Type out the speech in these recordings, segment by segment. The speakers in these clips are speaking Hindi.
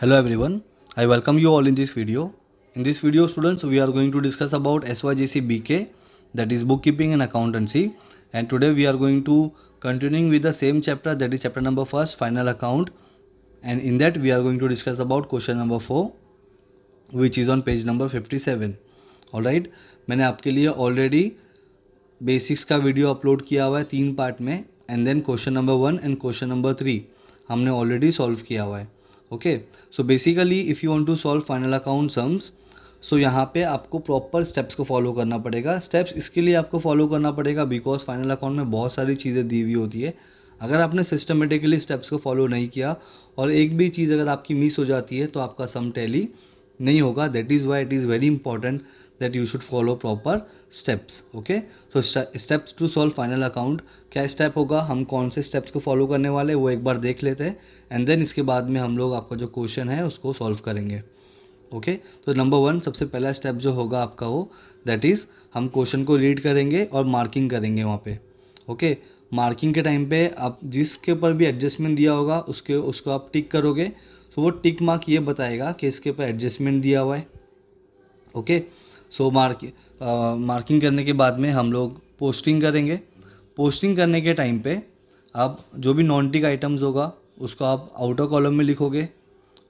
Hello everyone, I welcome you all in this video. In this video students, we are going to discuss about SYGC BK, that is bookkeeping and accountancy, and today we are going to continuing with the same chapter, that is chapter number 1, final account, and in that we are going to discuss about question number 4 which is on page number 57. Alright, मैंने आपके लिए ऑलरेडी बेसिक्स का वीडियो अपलोड किया हुआ है 3 पार्ट में, and then question number 1 and question number 3 हमने ऑलरेडी सॉल्व किया हुआ है. Okay, so basically if you want to solve final account sums, so यहाँ पे आपको प्रॉपर स्टेप्स को फॉलो करना पड़ेगा. स्टेप्स इसके लिए आपको फॉलो करना पड़ेगा बिकॉज फाइनल अकाउंट में बहुत सारी चीज़ें दी हुई होती है. अगर आपने सिस्टमेटिकली स्टेप्स को फॉलो नहीं किया और एक भी चीज़ अगर आपकी मिस हो जाती है तो आपका सम टैली नहीं होगा. That is why it is very important that you should follow proper steps. Okay, so steps to solve final account. क्या स्टेप होगा, हम कौन से स्टेप्स को फॉलो करने वाले वो एक बार देख लेते हैं, एंड देन इसके बाद में हम लोग आपका जो क्वेश्चन है उसको सॉल्व करेंगे. ओके, तो नंबर 1 सबसे पहला स्टेप जो होगा आपका वो दैट इज़ हम क्वेश्चन को रीड करेंगे और मार्किंग करेंगे वहाँ पे. ओके, मार्किंग के टाइम पे आप जिसके ऊपर भी एडजस्टमेंट दिया होगा उसको आप टिक करोगे. तो वो टिक मार्क ये बताएगा कि इसके ऊपर एडजस्टमेंट दिया हुआ है. ओके, सो मार्किंग करने के बाद में हम लोग पोस्टिंग करेंगे. पोस्टिंग करने के टाइम पे आप जो भी नॉन टिक आइटम्स होगा उसको आप आउटर कॉलम में लिखोगे,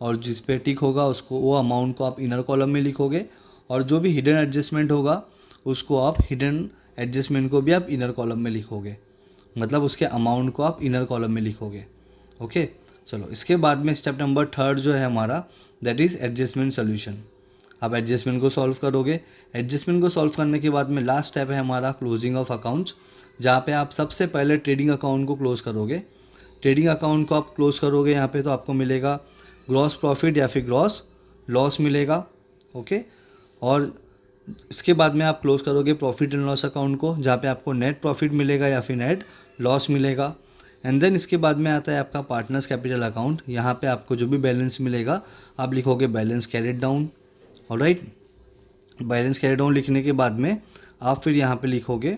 और जिस पे टिक होगा उसको वो अमाउंट को आप इनर कॉलम में लिखोगे, और जो भी हिडन एडजस्टमेंट होगा उसको आप हिडन एडजस्टमेंट को भी आप इनर कॉलम में लिखोगे, मतलब उसके अमाउंट को आप इनर कॉलम में लिखोगे. ओके, चलो इसके बाद में स्टेप नंबर 3 जो है हमारा दैट इज़ एडजस्टमेंट सोल्यूशन. आप एडजस्टमेंट को सॉल्व करोगे. एडजस्टमेंट को सॉल्व करने के बाद में लास्ट स्टेप है हमारा क्लोजिंग ऑफ अकाउंट्स, जहाँ पे आप सबसे पहले ट्रेडिंग अकाउंट को क्लोज करोगे. ट्रेडिंग अकाउंट को आप क्लोज करोगे यहाँ पे तो आपको मिलेगा ग्रॉस प्रॉफिट या फिर ग्रॉस लॉस मिलेगा. ओके, और इसके बाद में आप क्लोज करोगे प्रॉफिट एंड लॉस अकाउंट को, जहाँ पे आपको नेट प्रॉफिट मिलेगा या फिर नेट लॉस मिलेगा. एंड देन इसके बाद में आता है आपका पार्टनर्स कैपिटल अकाउंट. यहाँ पे आपको जो भी बैलेंस मिलेगा आप लिखोगे balance carried down. Alright, balance carry down लिखने के बाद में आप फिर यहाँ पे लिखोगे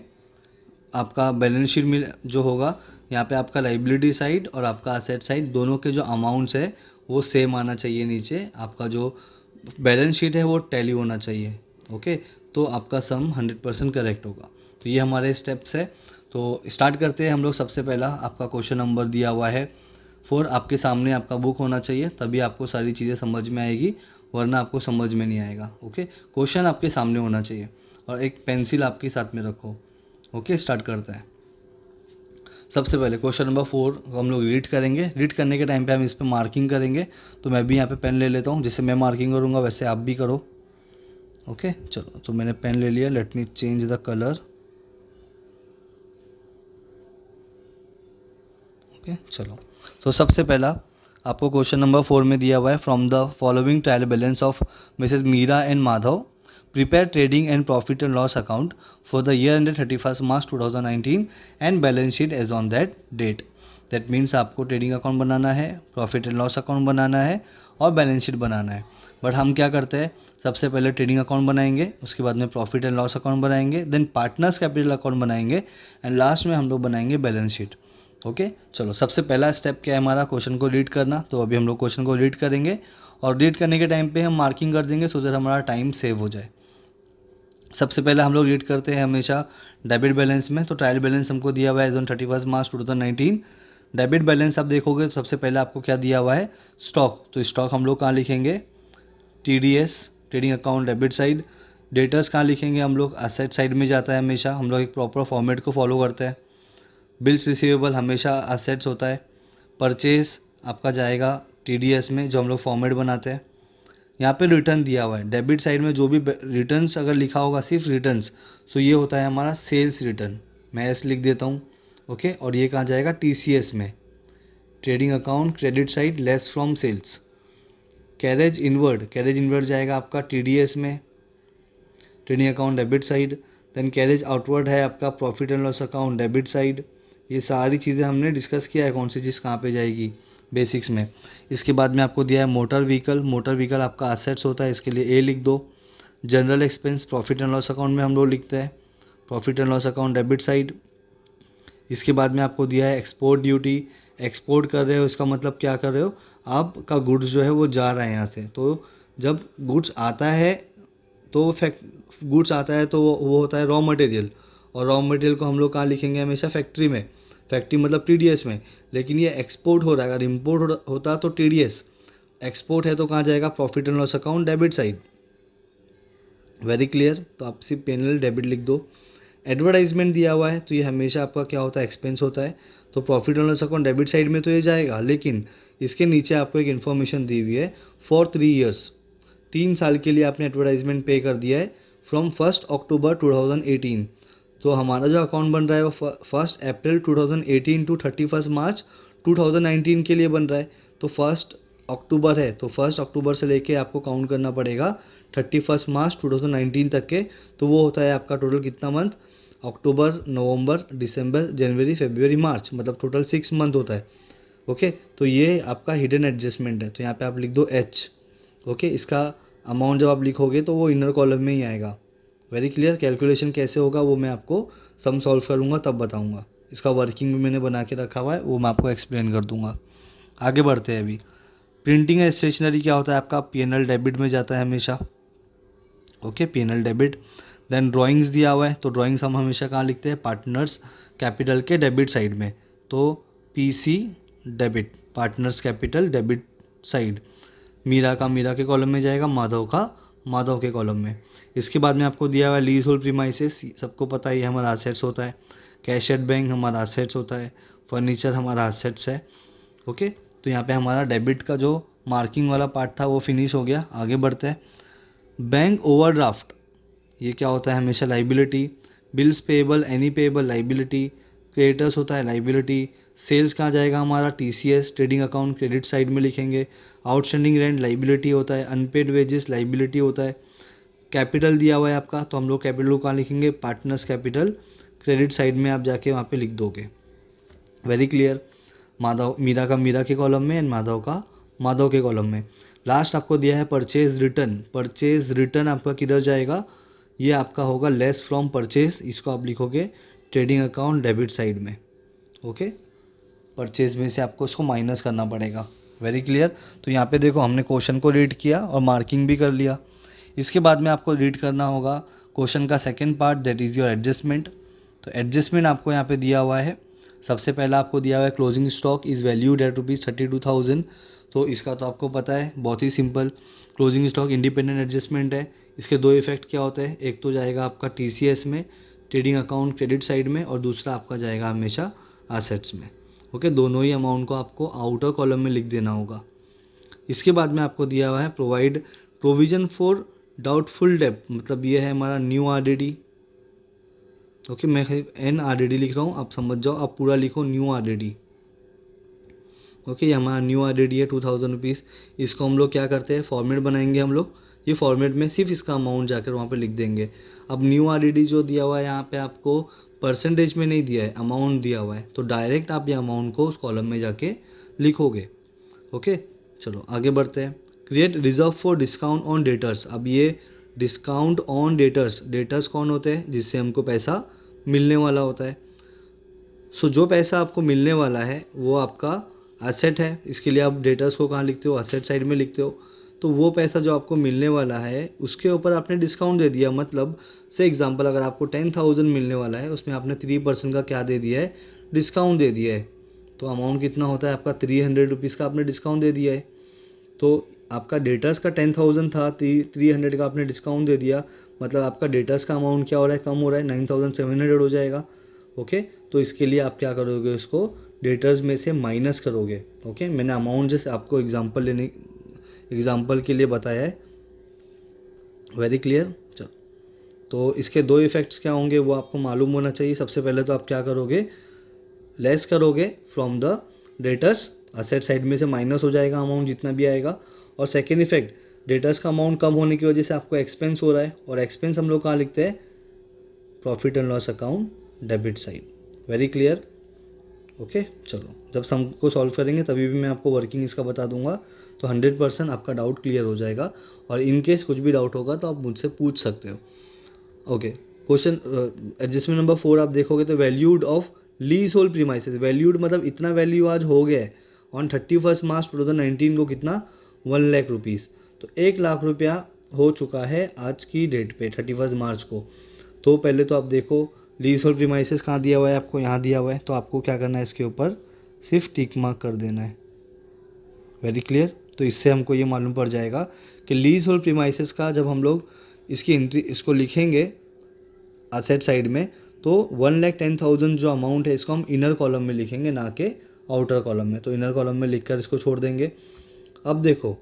आपका बैलेंस शीट मिल जो होगा, यहाँ पे आपका लाइबिलिटी साइड और आपका असेट साइड दोनों के जो अमाउंट्स है वो सेम आना चाहिए. नीचे आपका जो बैलेंस शीट है वो टैली होना चाहिए. ओके, तो आपका सम 100% करेक्ट होगा. तो ये हमारे स्टेप्स है. तो स्टार्ट करते हैं हम लोग. सबसे पहला आपका क्वेश्चन नंबर दिया हुआ है 4. आपके सामने आपका बुक होना चाहिए, तभी आपको सारी चीज़ें समझ में आएगी, वरना आपको समझ में नहीं आएगा. ओके, क्वेश्चन आपके सामने होना चाहिए और एक पेंसिल आपके साथ में रखो. ओके, स्टार्ट करते हैं. सबसे पहले क्वेश्चन नंबर 4 हम लोग रीड करेंगे. रीड करने के टाइम पे हम इस पर मार्किंग करेंगे. तो मैं भी यहाँ पे पेन ले लेता हूँ, जैसे मैं मार्किंग करूँगा वैसे आप भी करो. ओके, चलो तो मैंने पेन ले लिया. Let me change the colour. Okay, चलो तो सबसे पहला आपको क्वेश्चन नंबर 4 में दिया हुआ है from the following trial balance of Mrs Meera and Madhav prepare trading and profit and loss account for the year ended 31 March 2019 and balance sheet as on that date. That means आपको ट्रेडिंग अकाउंट बनाना है, प्रॉफिट एंड लॉस अकाउंट बनाना है और बैलेंस शीट बनाना है. बट हम क्या करते हैं, सबसे पहले ट्रेडिंग अकाउंट बनाएंगे, उसके बाद में प्रॉफिट एंड लॉस अकाउंट बनाएंगे, देन पार्टनर्स कैपिटल अकाउंट बनाएंगे, एंड लास्ट में हम लोग बनाएंगे बैलेंस शीट. ओके, चलो सबसे पहला स्टेप क्या है हमारा, क्वेश्चन को रीड करना. तो अभी हम लोग क्वेश्चन को रीड करेंगे और रीड करने के टाइम पे हम मार्किंग कर देंगे सो दैट हमारा टाइम सेव हो जाए. सबसे पहले हम लोग रीड करते हैं हमेशा डेबिट बैलेंस में. तो ट्रायल बैलेंस हमको दिया हुआ है as on 31 March 2019. Debit balance आप देखोगे तो सबसे पहले आपको क्या दिया हुआ है, स्टॉक. तो स्टॉक हम लोग कहाँ लिखेंगे, TDS trading account debit side. Debtors कहाँ लिखेंगे हम लोग, असेट साइड में जाता है हमेशा. हम लोग एक प्रॉपर फॉर्मेट को फॉलो करते हैं. बिल्स रिसीवेबल हमेशा असेट्स होता है. परचेज आपका जाएगा TDS में, जो हम लोग फॉर्मेट बनाते हैं. यहाँ पे रिटर्न दिया हुआ है डेबिट साइड में, जो भी रिटर्न्स अगर लिखा होगा सिर्फ रिटर्न्स, सो ये होता है हमारा सेल्स रिटर्न. मैं एस लिख देता हूँ. ओके, और ये कहाँ जाएगा, TCS में, trading account credit side less from sales. Carriage inward जाएगा आपका TDS में, trading account debit side. Then carriage outward है आपका profit and loss account debit side. ये सारी चीज़ें हमने डिस्कस किया है कौन सी चीज़ कहाँ पे जाएगी बेसिक्स में. इसके बाद में आपको दिया है मोटर व्हीकल आपका असेट्स होता है, इसके लिए A लिख दो. General expense profit and loss account में हम लोग लिखते हैं, profit and loss account debit side. इसके बाद में आपको दिया है एक्सपोर्ट ड्यूटी। एक्सपोर्ट कर रहे हो इसका मतलब क्या कर रहे हो, आपका गुड्स जो है वो जा रहा है यहाँ से। तो जब गुड्स आता है तो गुड्स आता है तो वो होता है रॉ मटेरियल, और रॉ मटेरियल को हम लोग कहाँ लिखेंगे, हमेशा फैक्ट्री में। फैक्ट्री मतलब TDS में। लेकिन ये एक्सपोर्ट हो रहा है, अगर इम्पोर्ट होता तो TDS। एक्सपोर्ट है तो कहाँ जाएगा, profit and loss account, debit side. Very clear. तो आप सिर्फ पेनल डेबिट लिख दो। एडवर्टाइजमेंट दिया हुआ है तो ये हमेशा आपका क्या होता है, एक्सपेंस होता है। तो profit and loss account debit side में तो ये जाएगा, लेकिन इसके नीचे आपको एक इन्फॉर्मेशन दी हुई है, फॉर 3 ईयर्स, 3 साल के लिए आपने एडवर्टाइजमेंट पे कर दिया है, फ्रॉम 1 अक्टूबर 2018। तो हमारा जो अकाउंट बन रहा है वो 1 अप्रैल 2018 टू 31 मार्च 2019 के लिए बन रहा है। तो 1 अक्टूबर है तो 1 अक्टूबर से लेके आपको काउंट करना पड़ेगा 31 मार्च 2019 तक के। तो वो होता है आपका टोटल कितना मंथ, अक्टूबर, नवंबर, दिसंबर, जनवरी, फरवरी, मार्च, मतलब टोटल 6 मंथ होता है। ओके, तो ये आपका हिडन एडजस्टमेंट है। तो यहाँ पे आप लिख दो H। ओके, इसका अमाउंट जब आप लिखोगे तो वो इनर कॉलम में ही आएगा। Very clear. कैलकुलेशन कैसे होगा वो मैं आपको सम सॉल्व करूँगा तब बताऊँगा। इसका वर्किंग भी मैंने बना के रखा हुआ है, वो मैं आपको एक्सप्लेन कर दूँगा। आगे बढ़ते हैं अभी। प्रिंटिंग एंड स्टेशनरी क्या होता है आपका, P&L डेबिट में जाता है हमेशा। Okay, P&L debit. Then drawings दिया हुआ है तो ड्राइंग्स हम हमेशा कहाँ लिखते हैं, पार्टनर्स कैपिटल के डेबिट साइड में। तो PC debit, partners capital debit side. Meera का मीरा के कॉलम में जाएगा, माधव का माधव के कॉलम में। इसके बाद में आपको दिया हुआ है लीज होल्ड प्रीमाइसेस, सबको पता ही है हमारा असेट्स होता है। कैश एट बैंक हमारा असेट्स होता है। फर्नीचर हमारा असेट्स है। ओके, तो यहाँ पे हमारा डेबिट का जो मार्किंग वाला पार्ट था वो फिनिश हो गया। आगे बढ़ते हैं। बैंक ओवरड्राफ्ट, ये क्या होता है, हमेशा liability. Bills payable, any payable, liability. Creditors होता है लाइबिलिटी। सेल्स कहाँ जाएगा हमारा, TCS, trading account, credit side में लिखेंगे। आउटस्टैंडिंग रेंट लाइबिलिटी होता है। अनपेड वेजेस लाइबिलिटी होता है। कैपिटल दिया हुआ है आपका तो हम लोग कैपिटल को कहाँ लिखेंगे, पार्टनर्स कैपिटल, क्रेडिट साइड में आप जाके वहाँ पे लिख दोगे। Very clear. माधव मीरा का मीरा के कॉलम में एंड माधव का माधव के कॉलम में। लास्ट आपको दिया है परचेज रिटर्न। परचेज रिटर्न आपका किधर जाएगा, ये आपका होगा लेस फ्रॉम परचेज, इसको आप लिखोगे ट्रेडिंग अकाउंट डेबिट साइड में। ओके, परचेज में से आपको इसको माइनस करना पड़ेगा। Very clear. तो यहाँ पे देखो हमने क्वेश्चन को रीड किया और मार्किंग भी कर लिया। इसके बाद में आपको रीड करना होगा क्वेश्चन का second part, that is your adjustment. तो एडजस्टमेंट आपको यहाँ पे दिया हुआ है। सबसे पहला आपको दिया हुआ है closing stock is valued at ₹32,000। तो इसका तो आपको पता है, बहुत ही simple. Closing stock independent adjustment है। इसके दो इफेक्ट क्या होते हैं, एक तो जाएगा आपका TCS में, ट्रेडिंग अकाउंट क्रेडिट साइड में, और दूसरा आपका जाएगा हमेशा असेट्स में। ओके, दोनों ही अमाउंट को आपको आउटर कॉलम में लिख देना होगा। इसके बाद में आपको दिया हुआ है प्रोवाइड प्रोविजन फॉर डाउटफुल डेब्ट, मतलब ये है हमारा न्यू RDD। ओके, मैं NRDD लिख रहा हूँ, आप समझ जाओ, आप पूरा लिखो न्यू RDD। ओके, ये हमारा न्यू RDD है ₹2000। इसको हम लोग क्या करते हैं, फॉर्मेट बनाएंगे हम लोग। ये फॉर्मेट में सिर्फ इसका अमाउंट जाकर वहाँ पे लिख देंगे। अब न्यू RDD जो दिया हुआ है यहाँ पे आपको परसेंटेज में नहीं दिया है, अमाउंट दिया हुआ है। तो डायरेक्ट आप ये अमाउंट को उस कॉलम में जाके लिखोगे। ओके, चलो आगे बढ़ते हैं। Create reserve for discount on debtors. अब ये डिस्काउंट ऑन डेटर्स, डेटर्स कौन होते हैं, जिससे हमको पैसा मिलने वाला होता है। सो जो पैसा आपको मिलने वाला है वो आपका एसेट है। इसके लिए आप डेटर्स को कहाँ लिखते हो, एसेट साइड में लिखते हो। तो वो पैसा जो आपको मिलने वाला है उसके ऊपर आपने डिस्काउंट दे दिया। मतलब से एग्जांपल, अगर आपको 10,000 मिलने वाला है, उसमें आपने 3% का क्या दे दिया है, डिस्काउंट दे दिया है। तो अमाउंट कितना होता है आपका, ₹300 का आपने डिस्काउंट दे दिया है। तो आपका डेटर्स का 10,000 था, 300 का आपने डिस्काउंट दे दिया, मतलब आपका डेटर्स का अमाउंट क्या हो रहा है, कम हो रहा है, 9,700 हो जाएगा। ओके, तो इसके लिए आप क्या करोगे, उसको डेटर्स में से माइनस करोगे। ओके, मैंने अमाउंट जैसे आपको एग्जाम्पल के लिए बताया है। Very clear. चलो, तो इसके दो इफेक्ट्स क्या होंगे वो आपको मालूम होना चाहिए। सबसे पहले तो आप क्या करोगे, लेस करोगे from the debtors, asset side में से माइनस हो जाएगा अमाउंट जितना भी आएगा। और सेकेंड इफेक्ट, डेटर्स का अमाउंट कम होने की वजह से आपको एक्सपेंस हो रहा है, और एक्सपेंस हम लोग कहाँ लिखते हैं, profit and loss account debit side. Very clear. Okay, चलो जब सम को सॉल्व करेंगे तभी भी मैं आपको वर्किंग इसका बता दूंगा, तो 100% आपका डाउट क्लियर हो जाएगा। और इन केस कुछ भी डाउट होगा तो आप मुझसे पूछ सकते हो। ओके, क्वेश्चन एडजस्टमेंट नंबर 4 आप देखोगे तो valued of lease hold premises valued मतलब इतना वैल्यू आज हो गया है ऑन 31 मार्च 2019 को कितना 1 लाख रुपीज़। तो 1 लाख रुपया हो चुका है आज की डेट पे 31 मार्च को। तो पहले तो आप देखो लीज होल्ड प्रीमाइसेस कहाँ दिया हुआ है, आपको यहाँ दिया हुआ है। तो आपको क्या करना है, इसके ऊपर सिर्फ टिक मार्क कर देना है। Very clear. तो इससे हमको ये मालूम पड़ जाएगा कि लीज होल्ड प्रीमाइसेस का जब हम लोग इसकी एंट्री इसको लिखेंगे असेट साइड में, तो 1,10,000 जो अमाउंट है इसको हम इनर कॉलम में लिखेंगे, ना कि आउटर कॉलम में। तो इनर कॉलम में लिखकर इसको छोड़ देंगे। अब देखो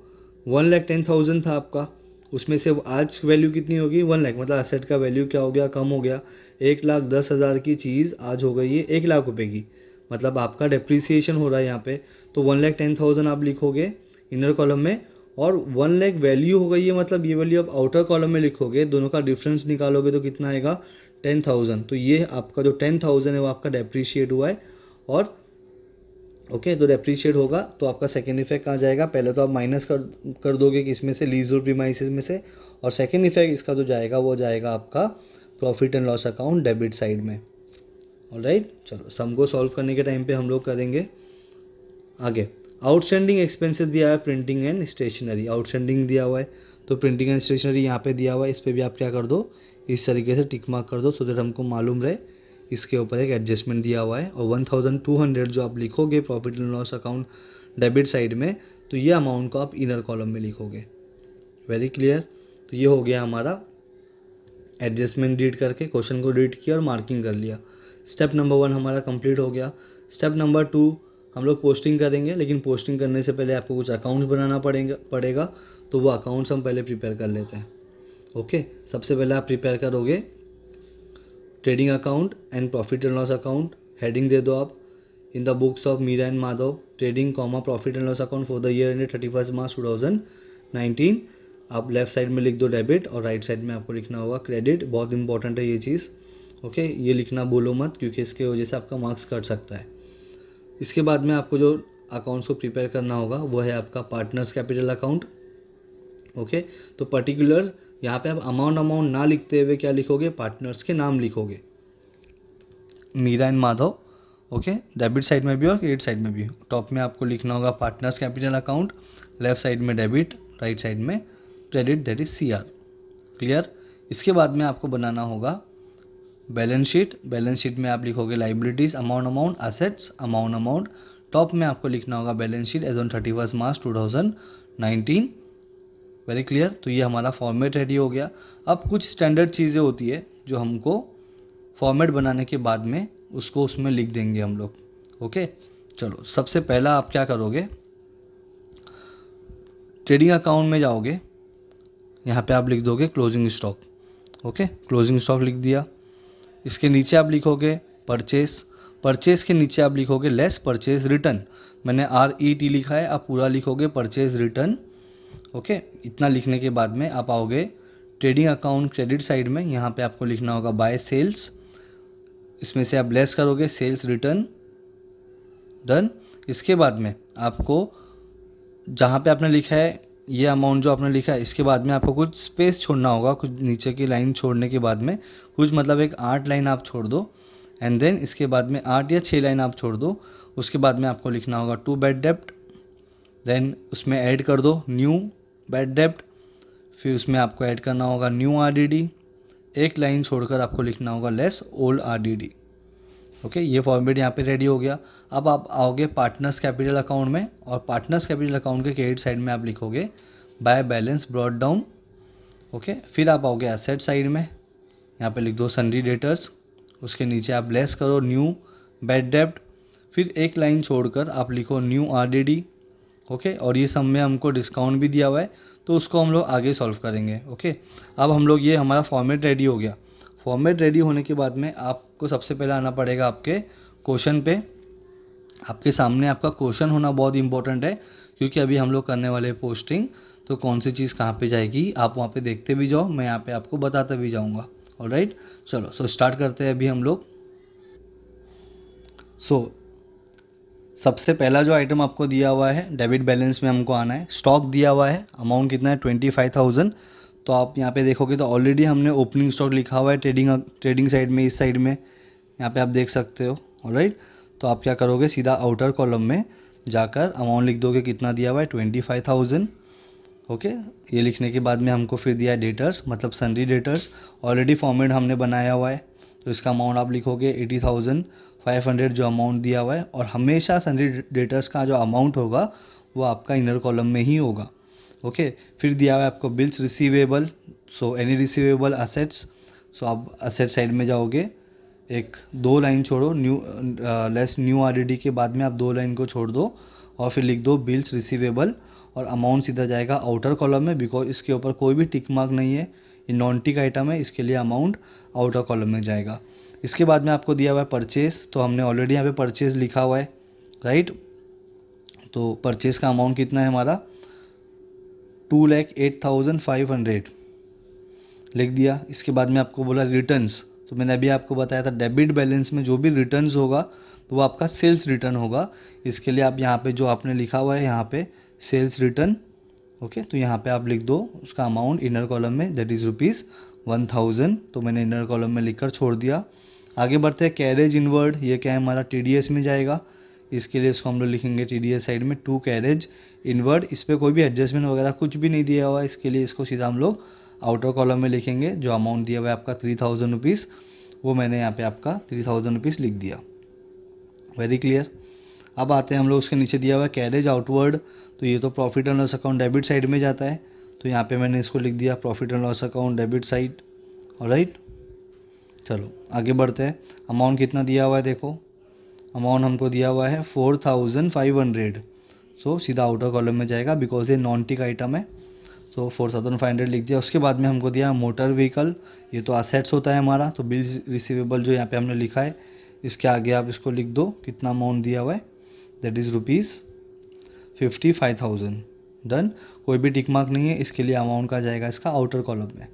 1,10,000 था आपका, उसमें से आज वैल्यू कितनी होगी 1 लाख, मतलब असेट का वैल्यू क्या हो गया, कम हो गया। 1,10,000 की चीज़ आज हो गई है 1 लाख रुपए की, मतलब आपका डेप्रीसिएशन हो रहा है यहाँ पे। तो 1,10,000 आप लिखोगे इनर कॉलम में, और 1 लाख वैल्यू हो गई है, मतलब ये वैल्यू आप आउटर कॉलम में लिखोगे। दोनों का डिफरेंस निकालोगे तो कितना आएगा 10,000। तो ये आपका जो 10,000 है वो आपका डेप्रीशिएट हुआ है। और ओके तो डेप्रीशिएट होगा तो आपका सेकेंड इफेक्ट कहाँ जाएगा, पहले तो आप माइनस कर दोगे कि इसमें से लीज होल्ड प्रीमाइसेस में से, और सेकेंड इफेक्ट इसका जो जाएगा वो जाएगा आपका profit and loss account debit side में। ऑलराइट, चलो सम को सॉल्व करने के टाइम पे हम लोग करेंगे आगे। आउटस्टैंडिंग एक्सपेंसेस दिया है प्रिंटिंग एंड स्टेशनरी, आउटस्टैंडिंग दिया हुआ है तो प्रिंटिंग एंड स्टेशनरी यहाँ पे दिया हुआ है, इस पर भी आप क्या कर दो, इस तरीके से टिक मार्क कर दो, सो दैट हमको मालूम रहे इसके ऊपर एक एडजस्टमेंट दिया हुआ है। और 1,200 जो आप लिखोगे profit and loss account debit side में, तो ये अमाउंट को आप इनर कॉलम में लिखोगे। Very clear. तो ये हो गया हमारा एडजस्टमेंट रीड करके, क्वेश्चन को रीड किया और मार्किंग कर लिया। स्टेप नंबर 1 हमारा कंप्लीट हो गया। स्टेप नंबर 2 हम लोग पोस्टिंग करेंगे, लेकिन पोस्टिंग करने से पहले आपको कुछ अकाउंट्स बनाना पड़ेगा। तो वो अकाउंट्स हम पहले प्रिपेयर कर लेते हैं। ओके, सबसे पहले आप प्रिपेयर करोगे trading account and profit and loss account. Heading दे दो आप, in the books of Meera and Madhav trading comma profit and loss account for the year ended 31 March 2019। आप लेफ्ट साइड में लिख दो डेबिट और राइट साइड में आपको लिखना होगा क्रेडिट। बहुत इंपॉर्टेंट है ये चीज़। ओके, ये लिखना बोलो मत, क्योंकि इसके वजह से आपका मार्क्स कट सकता है। इसके बाद में आपको जो अकाउंट्स को प्रिपेयर करना होगा वो है आपका पार्टनर्स कैपिटल अकाउंट। ओके, तो पर्टिकुलर यहाँ पे आप अमाउंट ना लिखते हुए क्या लिखोगे, पार्टनर्स के नाम लिखोगे, Meera and Madhav. Okay, debit side में भी और क्रेडिट साइड में भी। टॉप में आपको लिखना होगा partners capital account, left side में डेबिट, राइट साइड में credit, that is CR। Clear. इसके बाद में आपको बनाना होगा बैलेंस शीट। बैलेंस शीट में आप लिखोगे liabilities amount, assets amount. Top में आपको लिखना होगा balance sheet as on 31 March 2019। Very clear. तो ये हमारा फॉर्मेट रेडी हो गया। अब कुछ स्टैंडर्ड चीज़ें होती है जो हमको फॉर्मेट बनाने के बाद में उसको उसमें लिख देंगे हम लोग। ओके, चलो सबसे पहला आप क्या करोगे, ट्रेडिंग अकाउंट में जाओगे, यहाँ पे आप लिख दोगे closing stock. Okay, closing stock लिख दिया। इसके नीचे आप लिखोगे परचेस, परचेस के नीचे आप लिखोगे लेस परचेस रिटर्न। मैंने RET लिखा है, आप पूरा लिखोगे परचेस रिटर्न। ओके, इतना लिखने के बाद में आप आओगे ट्रेडिंग अकाउंट क्रेडिट साइड में, यहाँ पे आपको लिखना होगा बाय सेल्स। इसमें से आप लेस करोगे सेल्स रिटर्न, डन। इसके बाद में आपको जहाँ पे आपने लिखा है ये अमाउंट जो आपने लिखा है, इसके बाद में आपको कुछ स्पेस छोड़ना होगा, कुछ नीचे की लाइन छोड़ने के बाद में, कुछ मतलब एक 8 लाइन आप छोड़ दो, एंड देन इसके बाद में 8 या 6 लाइन आप छोड़ दो। उसके बाद में आपको लिखना होगा टू बैड डेप्ट, देन उसमें ऐड कर दो न्यू बैड डेप्ट, फिर उसमें आपको ऐड करना होगा न्यू RDD। एक लाइन छोड़कर आपको लिखना होगा लेस ओल्ड RDD। ओके, ये फॉर्मेट यहाँ पे रेडी हो गया। अब आप आओगे पार्टनर्स कैपिटल अकाउंट में, और पार्टनर्स कैपिटल अकाउंट के क्रेडिट साइड में आप लिखोगे by balance brought down. Okay, फिर आप आओगे एसेट साइड में, यहाँ पे लिख दो सन्ड्री डेटर्स। उसके नीचे आप लेस करो न्यू बैड डेप्ट, फिर एक लाइन छोड़कर आप लिखो न्यू RDD। ओके, और ये सब में हमको डिस्काउंट भी दिया हुआ है, तो उसको हम लोग आगे सॉल्व करेंगे। ओके, अब हम लोग ये हमारा फॉर्मेट रेडी हो गया। फॉर्मेट रेडी होने के बाद में आपको सबसे पहले आना पड़ेगा आपके क्वेश्चन पे। आपके सामने आपका क्वेश्चन होना बहुत इंपॉर्टेंट है, क्योंकि अभी हम लोग करने वाले पोस्टिंग, तो कौन सी चीज़ कहाँ पे जाएगी आप वहाँ पे देखते भी जाओ, मैं यहाँ पे आपको बताता भी जाऊँगा। ऑलराइट, चलो सो स्टार्ट करते हैं अभी हम लोग। सबसे पहला जो आइटम आपको दिया हुआ है डेबिट बैलेंस में हमको आना है। स्टॉक दिया हुआ है, अमाउंट कितना है 25,000। तो आप यहाँ पे देखोगे तो ऑलरेडी हमने ओपनिंग स्टॉक लिखा हुआ है ट्रेडिंग साइड में, इस साइड में यहाँ पे आप देख सकते हो। ऑलराइट। तो आप क्या करोगे, सीधा आउटर कॉलम में जाकर अमाउंट लिख दोगे, कितना दिया हुआ है 25,000। ओके, ये लिखने के बाद में हमको फिर दिया है डेटर्स, मतलब सन्ड्री डेटर्स, ऑलरेडी फॉर्मेट हमने बनाया हुआ है, तो इसका अमाउंट आप लिखोगे 80,500 जो अमाउंट दिया हुआ है। और हमेशा सन्ड्री डेटर्स का जो अमाउंट होगा वो आपका इनर कॉलम में ही होगा। ओके, फिर दिया हुआ है आपको bills receivable, so any receivable assets, so आप असेट साइड में जाओगे, एक 2 लाइन छोड़ो, लेस न्यू आरडीडी के बाद में आप 2 लाइन को छोड़ दो और फिर लिख दो बिल्स रिसीवेबल, और अमाउंट सीधा जाएगा आउटर कॉलम में, बिकॉज इसके ऊपर कोई भी टिक मार्क नहीं है, ये नॉन टिक आइटम है, इसके लिए अमाउंट आउटर कॉलम में जाएगा। इसके बाद में आपको दिया हुआ है परचेस, तो हमने ऑलरेडी यहाँ पे परचेस लिखा हुआ है, राइट। तो परचेस का अमाउंट कितना है हमारा 2,08,500 लिख दिया। इसके बाद में आपको बोला रिटर्न्स, तो मैंने अभी आपको बताया था डेबिट बैलेंस में जो भी रिटर्न्स होगा तो वो आपका सेल्स रिटर्न होगा। इसके लिए आप यहाँ पे जो आपने लिखा हुआ है यहाँ पे सेल्स रिटर्न, ओके, तो यहाँ पे आप लिख दो उसका अमाउंट इनर कॉलम में, दैट इज़ ₹1,000, तो मैंने इनर कॉलम में लिखकर छोड़ दिया। आगे बढ़ते हैं कैरेज इनवर्ड, ये क्या है हमारा टीडीएस में जाएगा, इसके लिए इसको हम लोग लिखेंगे टीडीएस साइड में 2 कैरेज इनवर्ड। इस पर कोई भी एडजस्टमेंट वगैरह कुछ भी नहीं दिया हुआ है, इसके लिए इसको सीधा हम लोग आउटर कॉलम में लिखेंगे। जो अमाउंट दिया हुआ है आपका 3,000 रुपीज़, वो मैंने यहाँ पे आपका 3,000 रुपीज़ लिख दिया। Very clear. अब आते हैं हम लोग, उसके नीचे दिया हुआ है कैरेज आउटवर्ड, तो ये तो profit and loss account debit side में जाता है, तो यहाँ पे मैंने इसको लिख दिया profit and loss account debit side. Alright, चलो आगे बढ़ते हैं। अमाउंट कितना दिया हुआ है देखो, अमाउंट हमको दिया हुआ है 4,500, सो सीधा आउटर कॉलम में जाएगा बिकॉज ये नॉन टिक आइटम है, तो 4,500 लिख दिया। उसके बाद में हमको दिया मोटर व्हीकल, ये तो असेट्स होता है हमारा, तो बिल रिसीवेबल जो यहाँ पे हमने लिखा है इसके आगे आप इसको लिख दो, कितना अमाउंट दिया हुआ है, दैट इज़ ₹55,000। डन, कोई भी टिक मार्क नहीं है, इसके लिए अमाउंट का जाएगा इसका आउटर कॉलम में।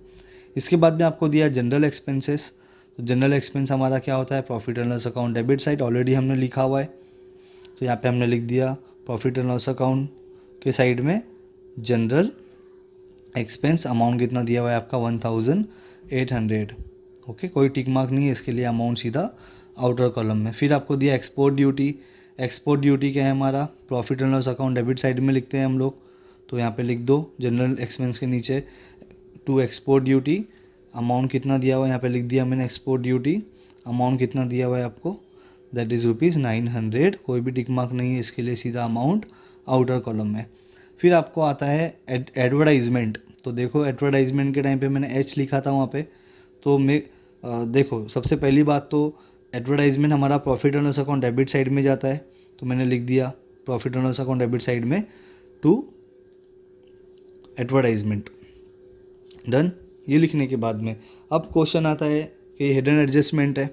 इसके बाद में आपको दिया जनरल एक्सपेंसेस, तो जनरल एक्सपेंस हमारा क्या होता है profit and loss account debit side, already हमने लिखा हुआ है, तो यहाँ पे हमने लिख दिया प्रॉफिट एंड लॉस अकाउंट के साइड में जनरल एक्सपेंस, अमाउंट कितना दिया हुआ है आपका 1,800। ओके, कोई टिक मार्क नहीं है, इसके लिए अमाउंट सीधा आउटर कॉलम में। फिर आपको दिया एक्सपोर्ट ड्यूटी, एक्सपोर्ट ड्यूटी क्या है हमारा profit and loss account debit side में लिखते हैं हम लोग, तो यहाँ पे लिख दो जनरल एक्सपेंस के नीचे टू एक्सपोर्ट ड्यूटी, अमाउंट कितना दिया हुआ है यहाँ पे लिख दिया मैंने एक्सपोर्ट ड्यूटी, अमाउंट कितना दिया हुआ है आपको, दैट इज़ ₹900, कोई भी टिक मार्क नहीं है, इसके लिए सीधा अमाउंट आउटर कॉलम में। फिर आपको आता है एडवर्टाइजमेंट, तो देखो एडवर्टाइजमेंट के टाइम पे मैंने एच लिखा था वहाँ पे, तो मैं देखो सबसे पहली बात तो एडवर्टाइजमेंट हमारा profit and loss account debit side में जाता है, तो मैंने लिख दिया profit and loss account debit side में टू एडवर्टाइजमेंट। डन, ये लिखने के बाद में अब क्वेश्चन आता है कि हिडन एडजस्टमेंट है,